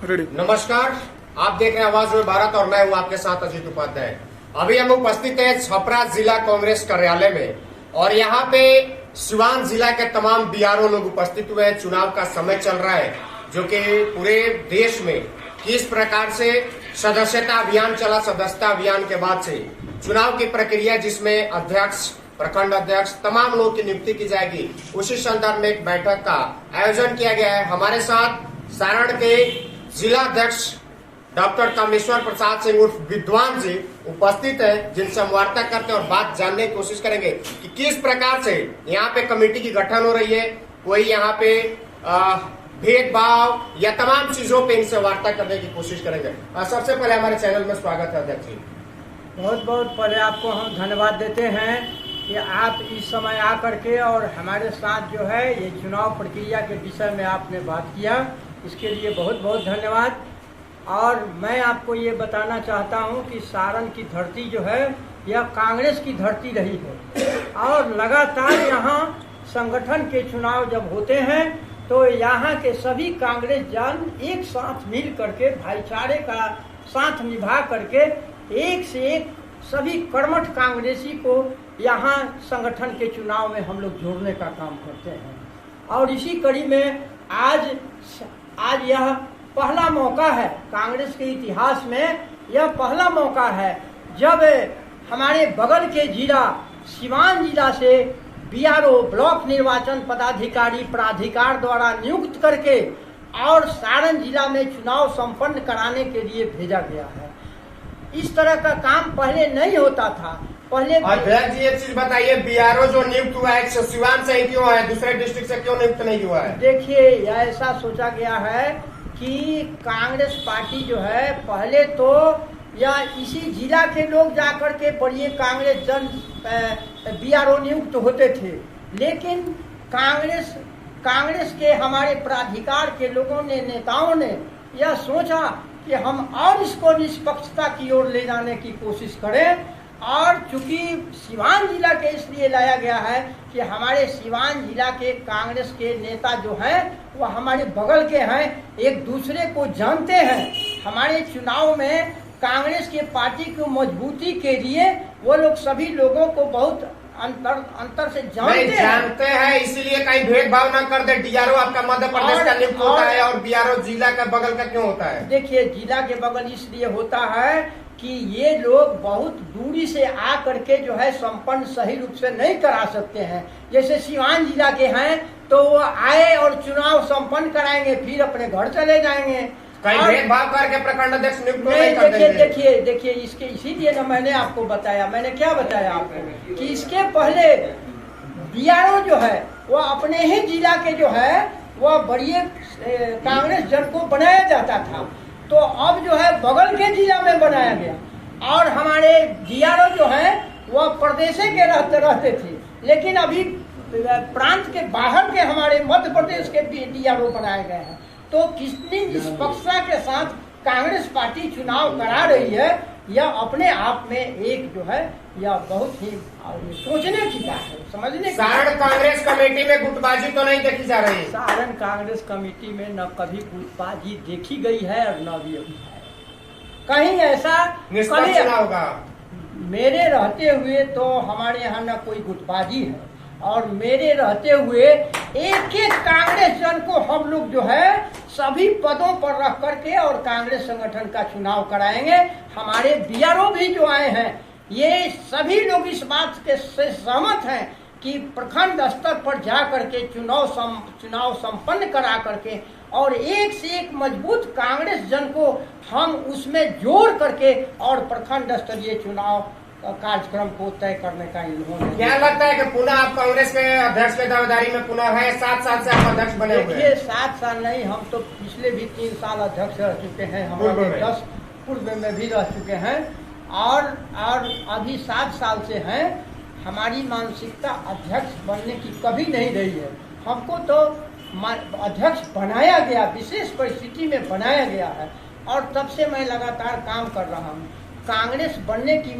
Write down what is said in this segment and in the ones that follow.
Ready. नमस्कार, आप देख रहे हैं आवाज में भारत और मैं हूं आपके साथ अजीत उपाध्याय। अभी हम उपस्थित हैं छपरा जिला कांग्रेस कार्यालय में और यहाँ पे सिवान जिला के तमाम बीआरओ लोग उपस्थित हुए हैं। चुनाव का समय चल रहा है जो कि पूरे देश में किस प्रकार से सदस्यता अभियान चला, सदस्यता अभियान के बाद से चुनाव की प्रक्रिया जिसमें अध्यक्ष, प्रखंड अध्यक्ष, तमाम लोगों की नियुक्ति की जाएगी, उसी संदर्भ में एक बैठक का आयोजन किया गया है। हमारे साथ सारण के जिला अध्यक्ष डॉक्टर कामेश्वर प्रसाद सिंह उर्फ विद्वान जी उपस्थित है, जिनसे हम वार्ता करते हैं और बात जानने की कोशिश करेंगे कि किस प्रकार से यहाँ पे कमेटी की गठन हो रही है, कोई यहाँ पे भेदभाव या तमाम चीजों पे इनसे वार्ता करने की कोशिश करेंगे। सबसे पहले हमारे चैनल में स्वागत है अध्यक्ष जी। बहुत बहुत पहले आपको हम धन्यवाद देते हैं कि आप इस समय आकर के और हमारे साथ जो है ये चुनाव प्रक्रिया के विषय में आपने बात किया, इसके लिए बहुत बहुत धन्यवाद। और मैं आपको ये बताना चाहता हूँ कि सारण की धरती जो है यह कांग्रेस की धरती रही है और लगातार यहाँ संगठन के चुनाव जब होते हैं तो यहाँ के सभी कांग्रेस जन एक साथ मिल करके भाईचारे का साथ निभा करके एक से एक सभी कर्मठ कांग्रेसी को यहाँ संगठन के चुनाव में हम लोग जोड़ने का काम करते हैं। और इसी कड़ी में आज यह पहला मौका है, कांग्रेस के इतिहास में यह पहला मौका है जब हमारे बगल के जिला सिवान जिला से बीआरओ ब्लॉक निर्वाचन पदाधिकारी प्राधिकार द्वारा नियुक्त करके और सारण जिला में चुनाव संपन्न कराने के लिए भेजा गया है। इस तरह का काम पहले नहीं होता था। पहले अध्यक्ष जी एक चीज बताइए, बीआरओ जो नियुक्त हुआ है सिवान से ही क्यों है, दूसरे डिस्ट्रिक्ट से क्यों नियुक्त नहीं हुआ है? देखिए, ऐसा सोचा गया है कि कांग्रेस पार्टी जो है पहले तो या इसी जिला के लोग जाकर के बड़े कांग्रेस जन बीआरओ नियुक्त होते थे, लेकिन कांग्रेस के हमारे प्राधिकार के लोगों ने, नेताओं ने यह सोचा कि हम और इसको निष्पक्षता की ओर ले जाने की कोशिश करें। और चूंकि सिवान जिला के इसलिए लाया गया है कि हमारे सिवान जिला के कांग्रेस के नेता जो हैं वो हमारे बगल के हैं, एक दूसरे को जानते हैं। हमारे चुनाव में कांग्रेस के पार्टी की मजबूती के लिए वो लोग सभी लोगों को बहुत अंतर से जानते हैं, इसीलिए कहीं भेदभाव न कर दे। डीआरओ आपका मध्य प्रदेश का नियुक्त होता है और बीआरओ जिला का बगल का क्यों होता है? देखिए, जिला के बगल इसलिए होता है कि ये लोग बहुत दूरी से आ करके जो है संपन्न सही रूप से नहीं करा सकते हैं। जैसे सिवान जिला के हैं तो वो आए और चुनाव संपन्न कराएंगे, फिर अपने घर चले जाएंगे। कहीं भेदभाव करके प्रखंड अध्यक्ष नियुक्त नहीं करते। देखिए इसके इसीलिए ना मैंने आपको बताया, मैंने क्या बताया आपको कि इसके पहले बीआरओ जो है वो अपने ही जिला के जो है वह बड़ी कांग्रेस जन को बनाया जाता था, तो अब जो है बगल के जिला में बनाया गया। और हमारे बीआरओ जो है वह प्रदेश के रहते थे, लेकिन अभी प्रांत के बाहर के हमारे मध्य प्रदेश के बीआरओ बनाए गए हैं। तो कितनी निष्पक्षता के साथ कांग्रेस पार्टी चुनाव करा रही है, यह अपने आप में एक जो है यह बहुत ही सोचने की बात है, समझने की। सारण कांग्रेस कमेटी में गुटबाजी तो नहीं देखी जा रही? सारण कांग्रेस कमेटी में न कभी गुटबाजी देखी गई है और न भी अभी है। कहीं ऐसा निष्पक्ष चुनाव होगा। मेरे रहते हुए तो हमारे यहाँ न कोई गुटबाजी है और मेरे रहते हुए एक एक कांग्रेस जन को हम लोग जो है सभी पदों पर रख करके और कांग्रेस संगठन का चुनाव कराएंगे। हमारे बीआरओ भी जो आए हैं ये सभी लोग इस बात के से सहमत हैं कि प्रखंड स्तर पर जा करके चुनाव संपन्न करा करके और एक से एक मजबूत कांग्रेस जन को हम उसमें जोड़ करके और प्रखंड स्तरीय चुनाव कार्यक्रम को तय करने का इन्होंने। क्या लगता है कि पुनः आप कांग्रेस के अध्यक्ष की दावेदारी में पुनः है? 7 साल से आप अध्यक्ष बने हुए हैं। देखिए, 7 साल नहीं, हम तो पिछले भी 3 साल अध्यक्ष रह चुके हैं, हमारे 10 पूर्व में भी रह चुके हैं और अभी 7 साल से हैं। हमारी मानसिकता अध्यक्ष बनने की कभी नहीं रही है। हमको तो अध्यक्ष बनाया गया, विशेष परिस्थिति में बनाया गया है और तब से मैं लगातार काम कर रहा हूँ। कांग्रेस बनने की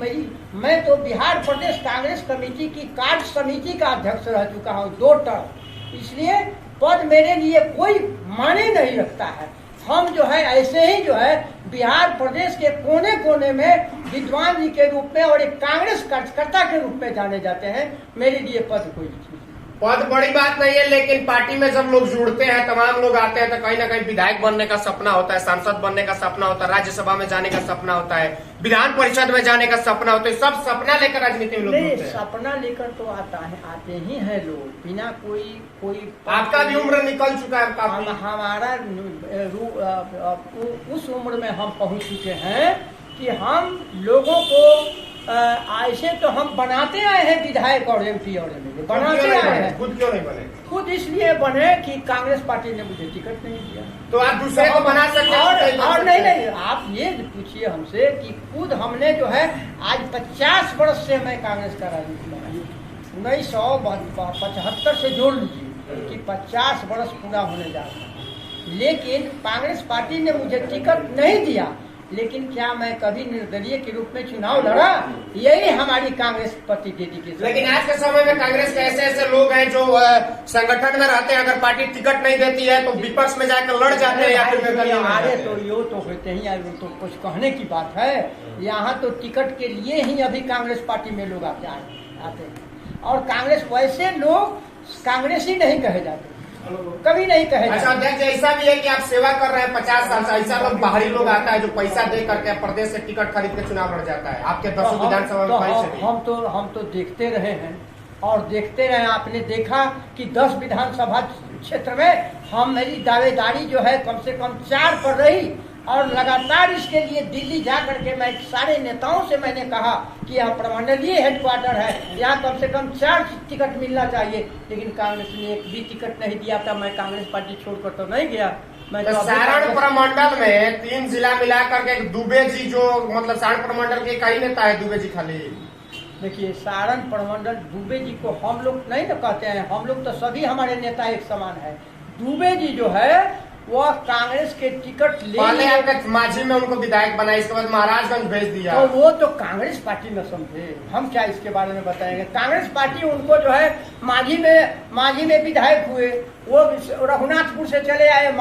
मैं तो बिहार प्रदेश कांग्रेस कमेटी की कार्य समिति का अध्यक्ष रह चुका हूँ 2 टर्म, इसलिए पद मेरे लिए कोई माने नहीं रखता है। हम जो है ऐसे ही जो है बिहार प्रदेश के कोने कोने में विद्वान जी के रूप में और एक कांग्रेस कार्यकर्ता के रूप में जाने जाते हैं। मेरे लिए पद कोई पद बड़ी बात नहीं है, लेकिन पार्टी में जब लोग जुड़ते हैं, तमाम लोग आते हैं, तो कहीं ना कहीं विधायक बनने का सपना होता है, सांसद बनने का सपना होता है, राज्यसभा में जाने का सपना होता है, विधान परिषद में जाने का सपना होता है। सब सपना लेकर राजनीति में लोग नहीं, जुड़ते हैं। सपना लेकर तो आते ही हैं लोग, बिना कोई आपका भी उम्र निकल चुका है काफी। हमारा उस उम्र में हम पहुंच चुके हैं कि हम लोगों को ऐसे तो हम बनाते आए हैं विधायक और एमपी और एमएलए बनाते आए हैं। खुद क्यों नहीं बने? खुद इसलिए बने कि कांग्रेस पार्टी ने मुझे टिकट नहीं दिया। तो आप दूसरे को बना सकते हैं और नहीं, आप ये पूछिए हमसे कि खुद हमने जो है आज 50 वर्ष से मैं कांग्रेस का राजनीति में 1975 से जोड़ लीजिए कि 50 वर्ष पूरा होने जा रहा है, लेकिन कांग्रेस पार्टी ने मुझे टिकट नहीं दिया। लेकिन क्या मैं कभी निर्दलीय के रूप में चुनाव लड़ा? यही हमारी कांग्रेस प्रति डेडिकेशन। लेकिन आज के समय में कांग्रेस के ऐसे लोग हैं जो संगठन में रहते हैं, अगर पार्टी टिकट नहीं देती है तो विपक्ष में जाकर लड़ जाते हैं या फिर अरे तो यो तो होते ही, तो कुछ कहने की बात है। यहाँ तो टिकट के लिए ही अभी कांग्रेस पार्टी में लोग आते हैं, और कांग्रेस वैसे लोग कांग्रेसी नहीं कहे जाते, कभी नहीं कहे जाते। अच्छा अध्यक्ष, ऐसा भी है कि आप सेवा कर रहे हैं 50 साल से, ऐसा लोग बाहरी लोग आता है जो पैसा दे करके प्रदेश से टिकट खरीद के चुनाव लड़ जाता है आपके 10 विधानसभा में? हम तो देखते रहे हैं और देखते रहे। आपने देखा कि 10 विधानसभा क्षेत्र में मेरी दावेदारी जो है कम से कम 4 पर रही, और लगातार इसके लिए दिल्ली जा करके मैं सारे नेताओं से मैंने कहा कि यह प्रमंडलीय हेडक्वार्टर है, यहाँ कम से कम 4 टिकट मिलना चाहिए। लेकिन कांग्रेस ने एक भी टिकट नहीं दिया था। मैं कांग्रेस पार्टी छोड़कर तो नहीं गया। मैं तो सारण प्रमंडल में 3 जिला मिला करके दुबे जी जो मतलब सारण प्रमंडल के कई नेता है, दुबे जी खाली। देखिए, सारण प्रमंडल दुबे जी को हम लोग नहीं तो कहते हैं, हम लोग तो सभी हमारे नेता एक समान है। दुबे जी जो है वह कांग्रेस के टिकट पहले आपके माझी में उनको विधायक बनाया, इसके बाद महाराजगंज भेज दिया। तो वो तो कांग्रेस पार्टी में समझे, हम क्या इसके बारे में बताएंगे। कांग्रेस पार्टी उनको जो है माझी में विधायक हुए, वो रघुनाथपुर से चले आए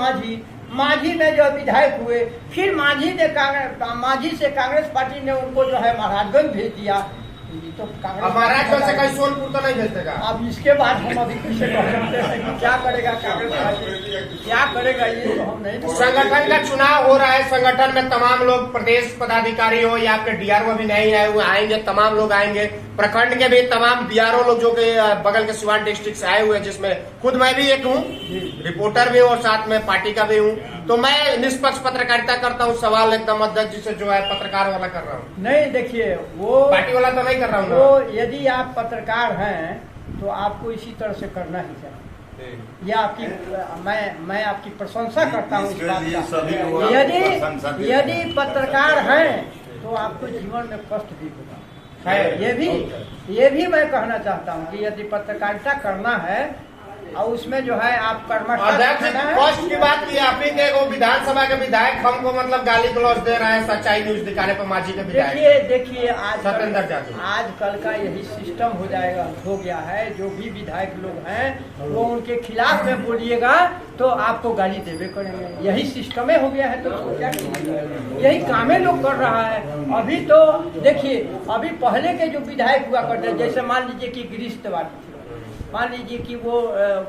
माझी में जो विधायक हुए, फिर माझी से कांग्रेस पार्टी ने उनको जो है महाराजगंज भेज दिया। तो महाराजगंज से कहीं सोनपुर तो नहीं भेज देगा। अब इसके बाद हम अभी कैसे कह सकते हैं कि क्या करेगा कांग्रेस पार्टी, क्या करेगा, ये तो हम नहीं। संगठन का चुनाव हो रहा है, संगठन में तमाम लोग प्रदेश पदाधिकारी हो या आपके डीआरओ भी नहीं आए हुए, आएंगे, तमाम लोग आएंगे, प्रखंड के भी तमाम बीआरओ लोग जो कि बगल के सिवान डिस्ट्रिक्ट से आए हुए हैं, जिसमें खुद मैं भी एक हूँ, रिपोर्टर भी हूँ और साथ में पार्टी का भी हूँ। तो मैं निष्पक्ष पत्रकारिता करता हूँ, सवाल एकदम अध्यक्ष जी से जो है पत्रकार वाला कर रहा हूँ। नहीं, देखिए वो पार्टी वाला तो नहीं कर रहा हूँ। वो यदि आप पत्रकार हैं तो आपको इसी तरह से करना ही चाहिए। यह आपकी मैं आपकी प्रशंसा करता हूँ इस बात का। यदि पत्रकार हैं तो आपको जीवन में कष्ट भी होगा है। ये भी मैं कहना चाहता हूँ कि यदि पत्रकारिता करना है और उसमें जो है आप कष्ट की बात की, आप ही के वो विधानसभा के विधायक हमको मतलब गाली गलौज दे रहे हैं सच्चाई न्यूज दिखाने पर माझी के विधायक। देखिए आजकल का यही सिस्टम हो गया है। जो भी विधायक लोग हैं वो उनके खिलाफ में बोलिएगा तो आपको गाली देवे करेंगे। यही सिस्टम हो गया है। तो क्या यही कामें लोग कर रहा है। अभी तो देखिए, अभी पहले के जो विधायक हुआ करते, जैसे मान लीजिए कि गिरीश तिवारी, मान लीजिए कि वो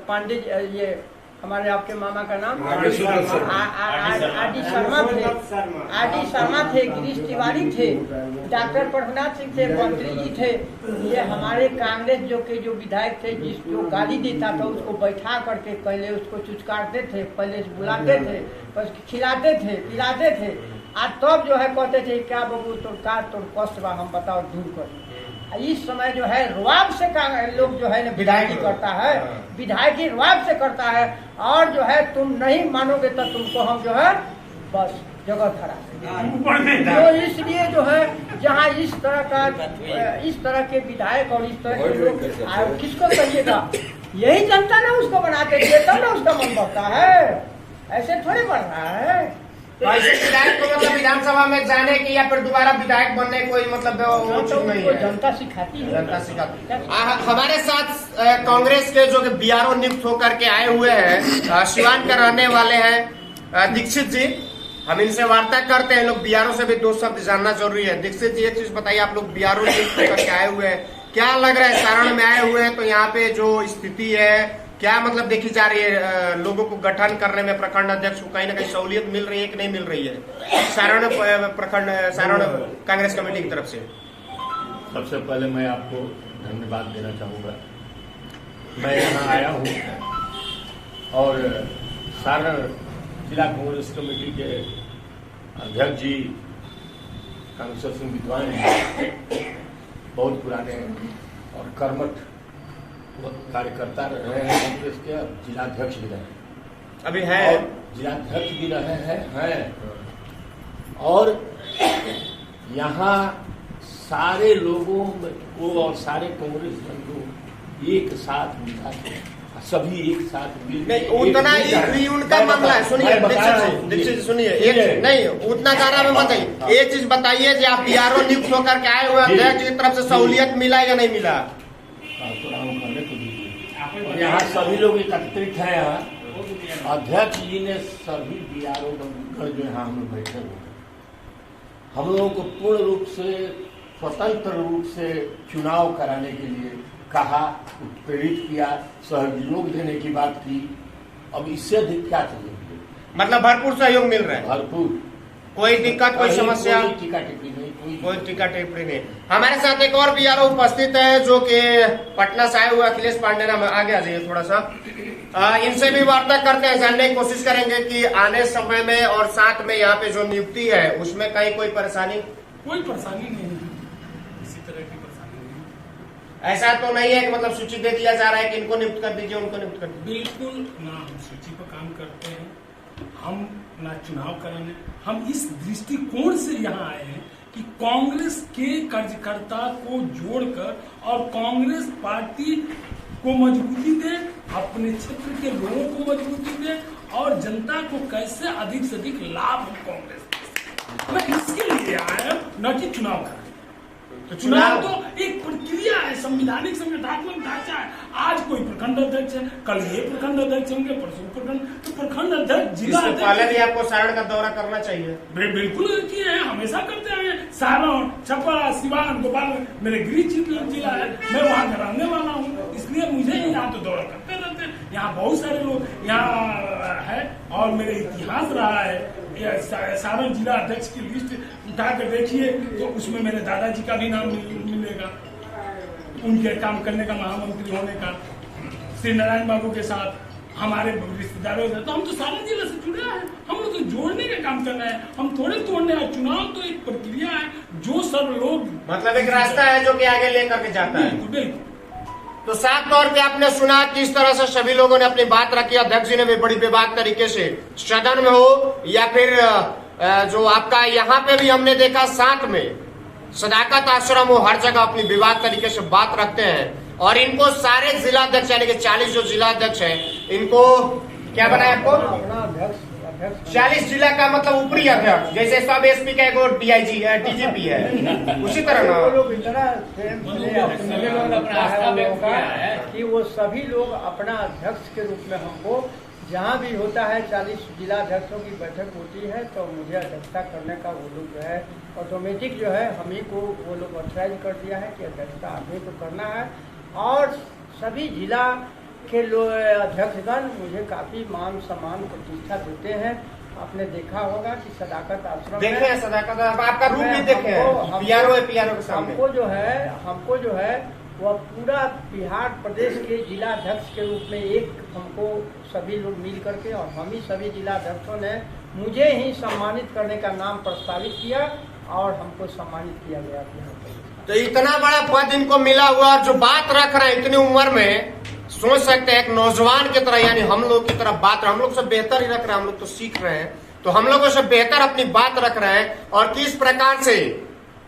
पांडे, ये हमारे आपके मामा का नाम आर डी शर्मा थे, गिरीश तिवारी थे, डॉक्टर प्रभुनाथ सिंह थे, मंत्री जी थे। ये हमारे कांग्रेस जो विधायक थे, जो गाली देता था उसको बैठा करके पहले उसको चुचकारते थे, पहले बुलाते थे, बस खिलाते थे, पिलाते थे। आज तब जो है कहते थे क्या बबू तोड़ कष्ट बा, हम बताओ दूर कर। इस समय जो है रुआब से लोग जो है विधायकी करता है, विधायकी रुआब से करता है। और जो है तुम नहीं मानोगे तो तुमको हम जो है बस जगह धरा देंगे। तो इसलिए जो है जहाँ इस तरह के विधायक और इस तरह के लोग किसको कहिएगा, यही जनता ने उसको बनाते थे, तब ना उसका मन बढ़ता है। ऐसे थोड़ी बढ़ रहा है। ऐसे विधायक को मतलब विधानसभा में जाने की या फिर दोबारा विधायक बनने कोई मतलब नहीं है। जनता सिखाती है, जनता सिखाती है। हमारे साथ कांग्रेस के जो बीआरओ नियुक्त होकर के आए हुए हैं, सिवान के रहने वाले हैं, दीक्षित जी, हम इनसे वार्ता करते हैं। लोग बीआरओ से भी दो शब्द जानना जरूरी है। दीक्षित जी, एक चीज बताइए, आप लोग बीआरओ करके आए हुए हैं, क्या लग रहा है सारण में आए हुए हैं तो यहाँ पे जो स्थिति है क्या मतलब देखी जा रही है? लोगों को गठन करने में प्रखंड अध्यक्ष को कहीं ना कहीं सहूलियत मिल रही है कि नहीं मिल रही है सारण कांग्रेस कमेटी की तरफ से? सबसे पहले मैं आपको धन्यवाद देना चाहूँगा। मैं यहाँ आया हूँ और सारण जिला कांग्रेस कमेटी के अध्यक्ष जी कांग्रेस सिंह विद्वान हैं, बहुत पुराने और कर्मठ कार्यकर्ता रहे हैं कांग्रेस के, जिलाध्यक्ष भी रहे, अभी है जिलाध्यक्ष भी रहे हैं और यहाँ सारे लोगों को और सारे कांग्रेस को एक साथ मिला के सभी एक साथ नहीं उतना ही उनका मामला है। सुनिए दीक्षित जी, सुनिए एक नहीं उतना ज्यादा में बताइए, एक चीज बताइए कि आप बीआरओ नियुक्त होकर के आए हुए अध्यक्ष की तरफ से सहूलियत मिला या नहीं मिला? यहाँ सभी लोग एकत्रित हैं। यहाँ अध्यक्ष जी ने सभी बीआरओ बनकर जो यहाँ हम लोग बैठे हुए हैं, हम लोगों को पूर्ण रूप से स्वतंत्र रूप से चुनाव कराने के लिए कहा, उत्प्रेरित किया, सहयोग देने की बात की। अब इससे अधिक क्या चाहिए? मतलब भरपूर सहयोग मिल रहा है, भरपूर, कोई दिक्कत कोई समस्या, कोई टीका टिप्पणी नहीं, कोई टीका टिप्पणी नहीं। हमारे साथ एक और बीआरओ उपस्थित है जो कि पटना से आए हुए अखिलेश पांडे नाम, आगे आ जाइए थोड़ा सा। इनसे भी वार्ता करते हैं, जानने की कोशिश करेंगे कि आने समय में और साथ में यहाँ पे जो नियुक्ति है उसमें कहीं कोई परेशानी? कोई परेशानी नहीं है, किसी तरह की परेशानी नहीं। ऐसा तो नहीं है कि मतलब सूची दे दिया जा रहा है कि इनको नियुक्त कर दीजिए उनको नियुक्त कर दीजिए? बिल्कुल ना, हम सूची पर काम करते हैं, हम ना चुनाव कराने, हम इस दृष्टिकोण से यहाँ आए हैं कि कांग्रेस के कार्यकर्ता को जोड़कर और कांग्रेस पार्टी को मजबूती दे, अपने क्षेत्र के लोगों को मजबूती दे और जनता को कैसे अधिक से अधिक लाभ हो कांग्रेस से। मैं इसके लिए आया न कि चुनाव कराने। तो चुनाव तो एक प्रक्रिया है, संविधानिक संगठनात्मक ढांचा है। आज कोई प्रखंड अध्यक्ष है, कल ये प्रखंड अध्यक्ष होंगे, परसों प्रखंड अध्यक्ष, जिला अध्यक्ष। पहले भी आपको सारण का दौरा करना चाहिए। बिल्कुल किए हैं, हमेशा करते हैं। सारण, छपरा, सिवान, गोपाल मेरे गृह जिला है, मैं वहाँ का रहने वाला हूँ, इसलिए मुझे यहाँ तो दौरा करते रहते हैं। यहाँ बहुत सारे लोग यहाँ है और मेरे इतिहास रहा है। सारण जिला अध्यक्ष की लिस्ट उठा कर देखिए तो उसमें मेरे दादाजी का भी नाम मिलेगा, उनके काम करने का, महामंत्री होने का, श्री नारायण बाबू के साथ हमारे रिश्तेदारों से। तो हम तो सारण जिले से जुड़े हैं, हम लोग तो जोड़ने का काम करना है, हम थोड़े तोड़ने हैं। चुनाव तो एक प्रक्रिया है जो सब लोग, मतलब एक रास्ता है जो कि आगे लेकर के जाता है। बिल्कुल बिल्कुल। तो साफ तौर पे आपने सुना किस तरह से सभी लोगों ने अपनी बात रखी। अध्यक्ष जी ने भी बड़ी बेबाक तरीके से, सदन में हो या फिर जो आपका यहाँ पे भी हमने देखा साथ में सदाकत आश्रम हो, हर जगह अपनी विवाद तरीके से बात रखते हैं। और इनको सारे जिलाध्यक्ष यानी कि 40 जो जिलाध्यक्ष है, इनको क्या बनाया आपको? 40 जिला का मतलब ऊपरी अध्यक्ष, जैसे सब एसपी का एगो डीआईजी है, डीजीपी है, उसी तरह ना कि वो सभी लोग अपना अध्यक्ष के रूप में हमको, जहाँ भी होता है 40 जिला अध्यक्षों की बैठक होती है तो मुझे अध्यक्षता करने का वो लोग जो है ऑटोमेटिक जो है हम ही को वो लोग ऑथराइज कर दिया है कि अध्यक्षता हमें को करना है। और सभी जिला के लोग अध्यक्षगण मुझे काफी मान सम्मान प्रतिष्ठा देते हैं। आपने देखा होगा कि सदाकत आश्रम देखे हैं, सदाकत आपका रूप भी देखे हैं, पीआरओ के सामने हमको जो है वह पूरा बिहार प्रदेश के जिला अध्यक्ष के रूप में एक हमको सभी लोग मिल करके और हम ही सभी जिला अध्यक्षों ने मुझे ही सम्मानित करने का नाम प्रस्तावित किया और हमको सम्मानित किया गया। तो इतना बड़ा पद इनको मिला हुआ और जो बात रख रहे हैं इतनी उम्र में, सोच सकते हैं एक नौजवान की तरह, यानी हम लोग की तरह बात, हम लोग से बेहतर ही रख रहे हैं, हम लोग तो सीख रहे हैं, तो हम लोगों से बेहतर अपनी बात रख रहे हैं। और किस प्रकार से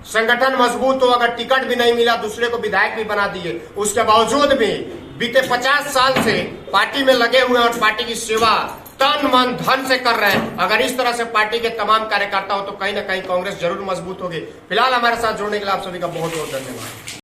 संगठन मजबूत हो, अगर टिकट भी नहीं मिला दूसरे को विधायक भी बना दिए, उसके बावजूद भी बीते 50 साल से पार्टी में लगे हुए हैं और पार्टी की सेवा तन मन धन से कर रहे हैं। अगर इस तरह से पार्टी के तमाम कार्यकर्ता हो तो कहीं ना कहीं कांग्रेस जरूर मजबूत होगी। फिलहाल हमारे साथ जुड़ने के लिए आप सभी का बहुत बहुत धन्यवाद।